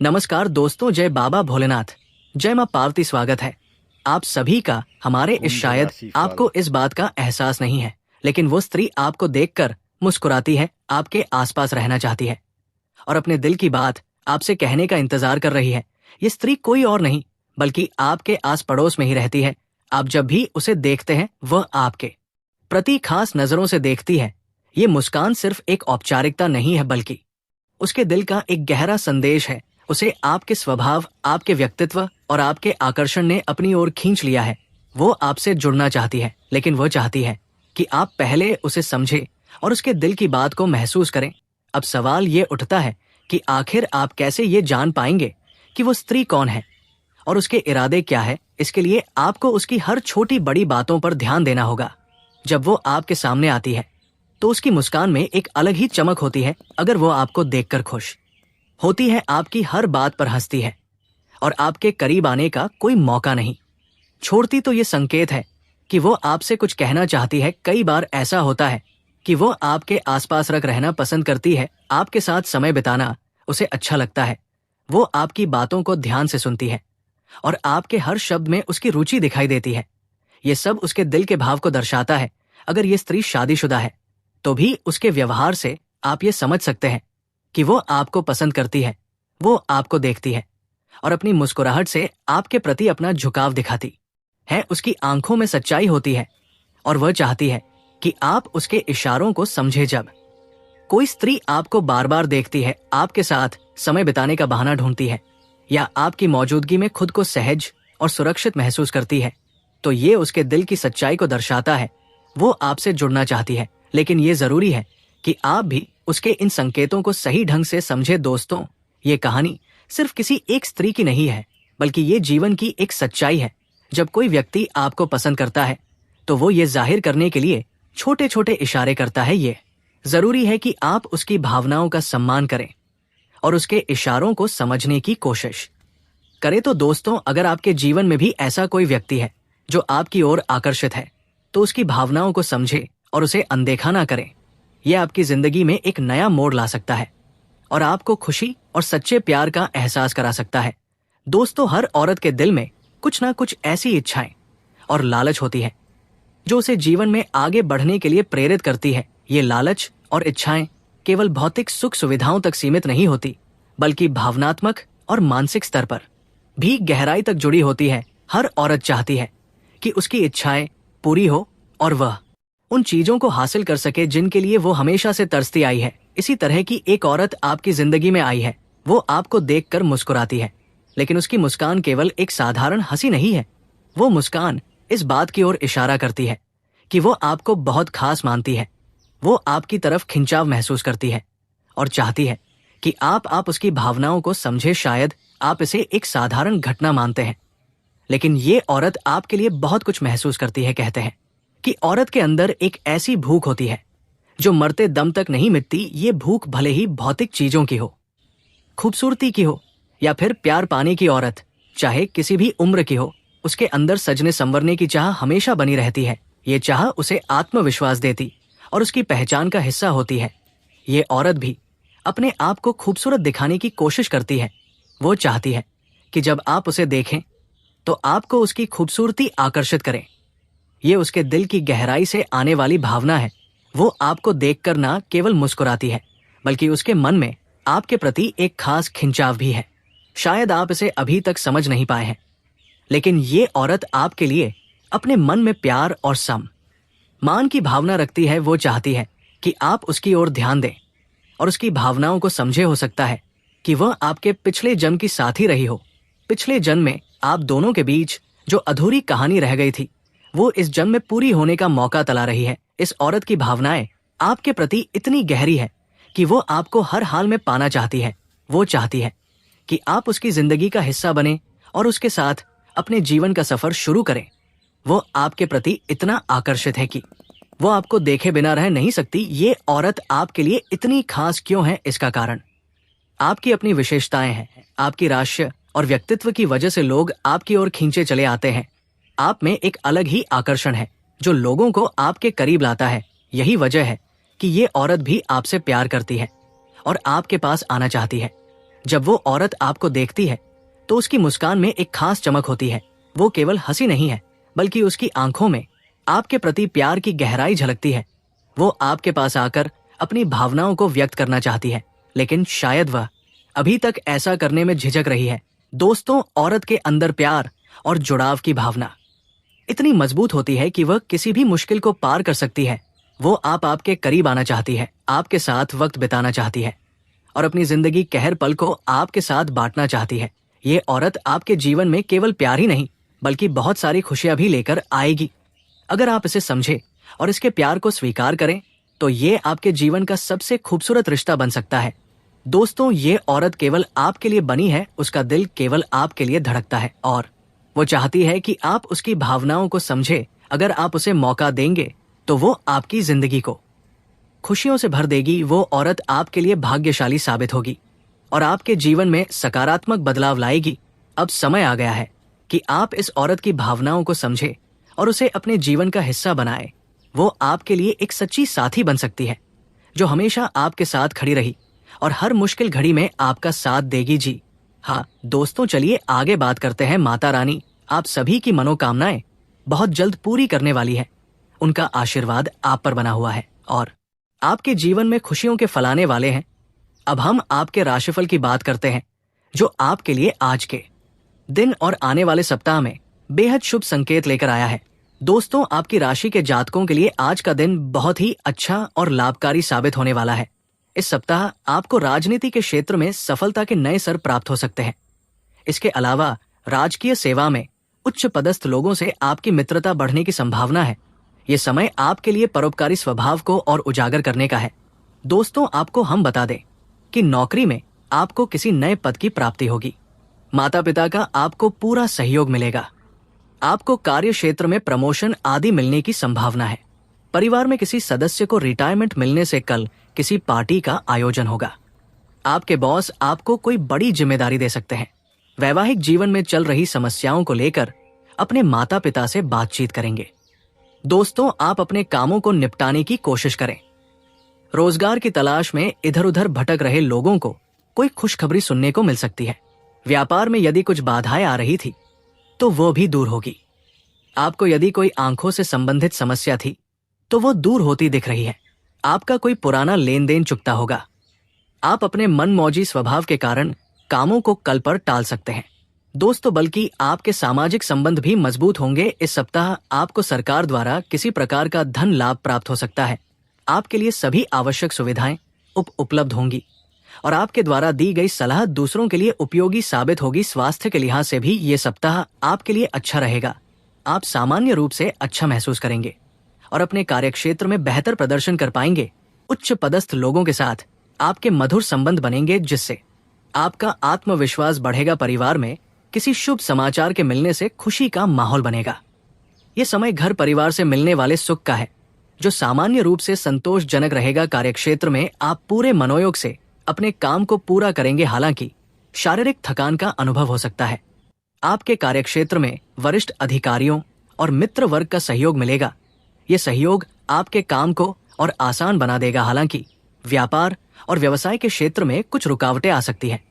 नमस्कार दोस्तों, जय बाबा भोलेनाथ, जय माँ पार्वती। स्वागत है आप सभी का हमारे इस शायद आपको इस बात का एहसास नहीं है, लेकिन वो स्त्री आपको देखकर मुस्कुराती है, आपके आसपास रहना चाहती है और अपने दिल की बात आपसे कहने का इंतजार कर रही है। ये स्त्री कोई और नहीं बल्कि आपके आस पड़ोस में ही रहती है। आप जब भी उसे देखते हैं वह आपके प्रति खास नजरों से देखती है। ये मुस्कान सिर्फ एक औपचारिकता नहीं है बल्कि उसके दिल का एक गहरा संदेश है। उसे आपके स्वभाव, आपके व्यक्तित्व और आपके आकर्षण ने अपनी ओर खींच लिया है। वो आपसे जुड़ना चाहती है, लेकिन वो चाहती है कि आप पहले उसे समझे और उसके दिल की बात को महसूस करें। अब सवाल ये उठता है कि आखिर आप कैसे ये जान पाएंगे कि वो स्त्री कौन है और उसके इरादे क्या है। इसके लिए आपको उसकी हर छोटी बड़ी बातों पर ध्यान देना होगा। जब वो आपके सामने आती है तो उसकी मुस्कान में एक अलग ही चमक होती है। अगर वो आपको देखकर खुश होती है, आपकी हर बात पर हंसती है और आपके करीब आने का कोई मौका नहीं छोड़ती, तो ये संकेत है कि वो आपसे कुछ कहना चाहती है। कई बार ऐसा होता है कि वो आपके आसपास रहना पसंद करती है, आपके साथ समय बिताना उसे अच्छा लगता है। वो आपकी बातों को ध्यान से सुनती है और आपके हर शब्द में उसकी रुचि दिखाई देती है। ये सब उसके दिल के भाव को दर्शाता है। अगर ये स्त्री शादीशुदा है तो भी उसके व्यवहार से आप ये समझ सकते हैं कि वो आपको पसंद करती है। वो आपको देखती है और अपनी मुस्कुराहट से आपके प्रति अपना झुकाव दिखाती है। उसकी आंखों में सच्चाई होती है और वह चाहती है कि आप उसके इशारों को समझे। जब कोई स्त्री आपको बार बार देखती है, आपके साथ समय बिताने का बहाना ढूंढती है या आपकी मौजूदगी में खुद को सहज और सुरक्षित महसूस करती है, तो ये उसके दिल की सच्चाई को दर्शाता है। वो आपसे जुड़ना चाहती है, लेकिन ये जरूरी है कि आप भी उसके इन संकेतों को सही ढंग से समझे। दोस्तों, ये कहानी सिर्फ किसी एक स्त्री की नहीं है, बल्कि ये जीवन की एक सच्चाई है। जब कोई व्यक्ति आपको पसंद करता है तो वो ये जाहिर करने के लिए छोटे छोटे इशारे करता है। ये जरूरी है कि आप उसकी भावनाओं का सम्मान करें और उसके इशारों को समझने की कोशिश करें। तो दोस्तों, अगर आपके जीवन में भी ऐसा कोई व्यक्ति है जो आपकी ओर आकर्षित है, तो उसकी भावनाओं को समझे और उसे अनदेखा ना करें। यह आपकी जिंदगी में एक नया मोड़ ला सकता है और आपको खुशी और सच्चे प्यार का एहसास करा सकता है। दोस्तों, हर औरत के दिल में कुछ ना कुछ ऐसी इच्छाएं और लालच होती है जो उसे जीवन में आगे बढ़ने के लिए प्रेरित करती है। ये लालच और इच्छाएं केवल भौतिक सुख सुविधाओं तक सीमित नहीं होती, बल्कि भावनात्मक और मानसिक स्तर पर भी गहराई तक जुड़ी होती है। हर औरत चाहती है कि उसकी इच्छाएं पूरी हो और वह उन चीजों को हासिल कर सके जिनके लिए वो हमेशा से तरसती आई है। इसी तरह की एक औरत आपकी जिंदगी में आई है। वो आपको देखकर मुस्कुराती है, लेकिन उसकी मुस्कान केवल एक साधारण हंसी नहीं है। वो मुस्कान इस बात की ओर इशारा करती है कि वो आपको बहुत खास मानती है। वो आपकी तरफ खिंचाव महसूस करती है और चाहती है कि आप उसकी भावनाओं को समझे। शायद आप इसे एक साधारण घटना मानते हैं, लेकिन ये औरत आपके लिए बहुत कुछ महसूस करती है। कहते हैं कि औरत के अंदर एक ऐसी भूख होती है जो मरते दम तक नहीं मिटती। ये भूख भले ही भौतिक चीजों की हो, खूबसूरती की हो या फिर प्यार पाने की। औरत चाहे किसी भी उम्र की हो, उसके अंदर सजने संवरने की चाह हमेशा बनी रहती है। ये चाह उसे आत्मविश्वास देती और उसकी पहचान का हिस्सा होती है। ये औरत भी अपने आप को खूबसूरत दिखाने की कोशिश करती है। वो चाहती है कि जब आप उसे देखें तो आपको उसकी खूबसूरती आकर्षित करे। ये उसके दिल की गहराई से आने वाली भावना है। वो आपको देखकर ना केवल मुस्कुराती है, बल्कि उसके मन में आपके प्रति एक खास खिंचाव भी है। शायद आप इसे अभी तक समझ नहीं पाए हैं, लेकिन ये औरत आपके लिए अपने मन में प्यार और सम्मान की भावना रखती है। वो चाहती है कि आप उसकी ओर ध्यान दें और उसकी भावनाओं को समझे। हो सकता है कि वह आपके पिछले जन्म की साथी रही हो। पिछले जन्म में आप दोनों के बीच जो अधूरी कहानी रह गई थी, वो इस जन्म में पूरी होने का मौका तला रही है। इस औरत की भावनाएं आपके प्रति इतनी गहरी है कि वो आपको हर हाल में पाना चाहती है। वो चाहती है कि आप उसकी जिंदगी का हिस्सा बने और उसके साथ अपने जीवन का सफर शुरू करें। वो आपके प्रति इतना आकर्षित है कि वो आपको देखे बिना रह नहीं सकती। ये औरत आपके लिए इतनी खास क्यों है? इसका कारण आपकी अपनी विशेषताएं हैं। आपकी राशि और व्यक्तित्व की वजह से लोग आपकी ओर खींचे चले आते हैं। आप में एक अलग ही आकर्षण है जो लोगों को आपके करीब लाता है। यही वजह है कि ये औरत भी आपसे प्यार करती है और आपके पास आना चाहती है। जब वो औरत आपको देखती है तो उसकी मुस्कान में एक खास चमक होती है। वो केवल हंसी नहीं है, बल्कि उसकी आंखों में आपके प्रति प्यार की गहराई झलकती है। वो आपके पास आकर अपनी भावनाओं को व्यक्त करना चाहती है, लेकिन शायद वह अभी तक ऐसा करने में झिझक रही है। दोस्तों, औरत के अंदर प्यार और जुड़ाव की भावना इतनी मजबूत होती है कि वह किसी भी मुश्किल को पार कर सकती है। वो आपके करीब आना चाहती है, आपके साथ वक्त बिताना चाहती है और अपनी जिंदगी के हर पल को आपके साथ बांटना चाहती है। ये औरत आपके जीवन में केवल प्यार ही नहीं, बल्कि बहुत सारी खुशियां भी लेकर आएगी। अगर आप इसे समझे और इसके प्यार को स्वीकार करें तो ये आपके जीवन का सबसे खूबसूरत रिश्ता बन सकता है। दोस्तों, ये औरत केवल आपके लिए बनी है, उसका दिल केवल आपके लिए धड़कता है और वो चाहती है कि आप उसकी भावनाओं को समझे। अगर आप उसे मौका देंगे तो वो आपकी जिंदगी को खुशियों से भर देगी। वो औरत आपके लिए भाग्यशाली साबित होगी और आपके जीवन में सकारात्मक बदलाव लाएगी। अब समय आ गया है कि आप इस औरत की भावनाओं को समझे और उसे अपने जीवन का हिस्सा बनाए। वो आपके लिए एक सच्ची साथी बन सकती है, जो हमेशा आपके साथ खड़ी रही और हर मुश्किल घड़ी में आपका साथ देगी। जी हाँ दोस्तों, चलिए आगे बात करते हैं। माता रानी आप सभी की मनोकामनाएं बहुत जल्द पूरी करने वाली है। उनका आशीर्वाद आप पर बना हुआ है और आपके जीवन में खुशियों के फलाने वाले हैं। अब हम आपके राशिफल की बात करते हैं, जो आपके लिए आज के दिन और आने वाले सप्ताह में बेहद शुभ संकेत लेकर आया है। दोस्तों, आपकी राशि के जातकों के लिए आज का दिन बहुत ही अच्छा और लाभकारी साबित होने वाला है। इस सप्ताह आपको राजनीति के क्षेत्र में सफलता के नए सर प्राप्त हो सकते हैं। इसके अलावा राजकीय सेवा में उच्च पदस्थ लोगों से आपकी मित्रता बढ़ने की संभावना है। ये समय आपके लिए परोपकारी स्वभाव को और उजागर करने का है। दोस्तों, आपको हम बता दें कि नौकरी में आपको किसी नए पद की प्राप्ति होगी। माता पिता का आपको पूरा सहयोग मिलेगा। आपको कार्य क्षेत्र में प्रमोशन आदि मिलने की संभावना है। परिवार में किसी सदस्य को रिटायरमेंट मिलने से कल किसी पार्टी का आयोजन होगा। आपके बॉस आपको कोई बड़ी जिम्मेदारी दे सकते हैं। वैवाहिक जीवन में चल रही समस्याओं को लेकर अपने माता पिता से बातचीत करेंगे। दोस्तों, आप अपने कामों को निपटाने की कोशिश करें। रोजगार की तलाश में इधर उधर भटक रहे लोगों को कोई खुशखबरी सुनने को मिल सकती है। व्यापार में यदि कुछ बाधाएं आ रही थी तो वो भी दूर होगी। आपको यदि कोई आंखों से संबंधित समस्या थी तो वो दूर होती दिख रही है। आपका कोई पुराना लेन देन चुकता होगा। आप अपने मनमौजी स्वभाव के कारण कामों को कल पर टाल सकते हैं। दोस्तों, बल्कि आपके सामाजिक संबंध भी मजबूत होंगे। इस सप्ताह आपको सरकार द्वारा किसी प्रकार का धन लाभ प्राप्त हो सकता है। आपके लिए सभी आवश्यक सुविधाएं उपलब्ध होंगी और आपके द्वारा दी गई सलाह दूसरों के लिए उपयोगी साबित होगी। स्वास्थ्य के लिहाज से भी ये सप्ताह आपके लिए अच्छा रहेगा। आप सामान्य रूप से अच्छा महसूस करेंगे और अपने कार्यक्षेत्र में बेहतर प्रदर्शन कर पाएंगे। उच्च पदस्थ लोगों के साथ आपके मधुर संबंध बनेंगे, जिससे आपका आत्मविश्वास बढ़ेगा। परिवार में किसी शुभ समाचार के मिलने से खुशी का माहौल बनेगा। ये समय घर परिवार से मिलने वाले सुख का है, जो सामान्य रूप से संतोषजनक रहेगा। कार्यक्षेत्र में आप पूरे मनोयोग से अपने काम को पूरा करेंगे। हालांकि शारीरिक थकान का अनुभव हो सकता है। आपके कार्यक्षेत्र में वरिष्ठ अधिकारियों और मित्र वर्ग का सहयोग मिलेगा। ये सहयोग आपके काम को और आसान बना देगा। हालांकि व्यापार और व्यवसाय के क्षेत्र में कुछ रुकावटें आ सकती हैं,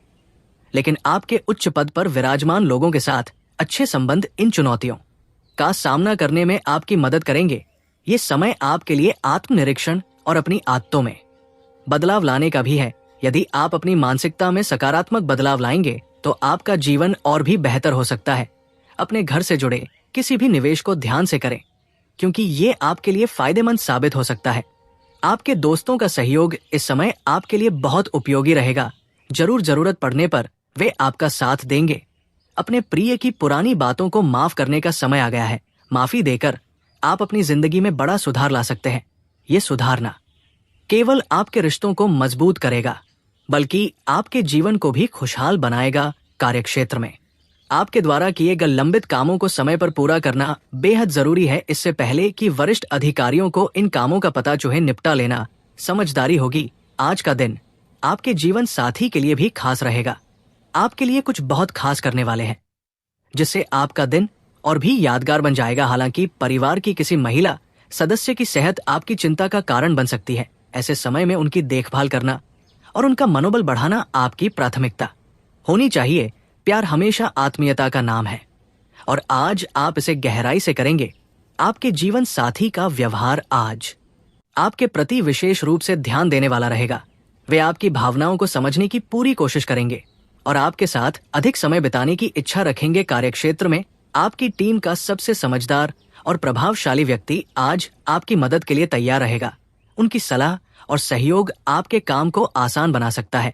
लेकिन आपके उच्च पद पर विराजमान लोगों के साथ अच्छे संबंध इन चुनौतियों का सामना करने में आपकी मदद करेंगे। ये समय आपके लिए आत्मनिरीक्षण और अपनी आदतों में बदलाव लाने का भी है। यदि आप अपनी मानसिकता में सकारात्मक बदलाव लाएंगे तो आपका जीवन और भी बेहतर हो सकता है। अपने घर से जुड़े किसी भी निवेश को ध्यान से करें, क्योंकि ये आपके लिए फायदेमंद साबित हो सकता है। आपके दोस्तों का सहयोग इस समय आपके लिए बहुत उपयोगी रहेगा। जरूर जरूरत पड़ने पर वे आपका साथ देंगे। अपने प्रिय की पुरानी बातों को माफ करने का समय आ गया है। माफी देकर आप अपनी जिंदगी में बड़ा सुधार ला सकते हैं। ये सुधारना केवल आपके रिश्तों को मजबूत करेगा, बल्कि आपके जीवन को भी खुशहाल बनाएगा। कार्यक्षेत्र में आपके द्वारा किए गए लंबित कामों को समय पर पूरा करना बेहद जरूरी है। इससे पहले कि वरिष्ठ अधिकारियों को इन कामों का पता चुहे निपटा लेना समझदारी होगी। आज का दिन आपके जीवन साथी के लिए भी खास रहेगा। आपके लिए कुछ बहुत खास करने वाले हैं, जिससे आपका दिन और भी यादगार बन जाएगा। हालांकि परिवार की किसी महिला सदस्य की सेहत आपकी चिंता का कारण बन सकती है। ऐसे समय में उनकी देखभाल करना और उनका मनोबल बढ़ाना आपकी प्राथमिकता होनी चाहिए। प्यार हमेशा आत्मीयता का नाम है, और आज आप इसे गहराई से करेंगे। आपके जीवन साथी का व्यवहार आज आपके प्रति विशेष रूप से ध्यान देने वाला रहेगा। वे आपकी भावनाओं को समझने की पूरी कोशिश करेंगे और आपके साथ अधिक समय बिताने की इच्छा रखेंगे। कार्यक्षेत्र में आपकी टीम का सबसे समझदार और प्रभावशाली व्यक्ति आज आपकी मदद के लिए तैयार रहेगा। उनकी सलाह और सहयोग आपके काम को आसान बना सकता है।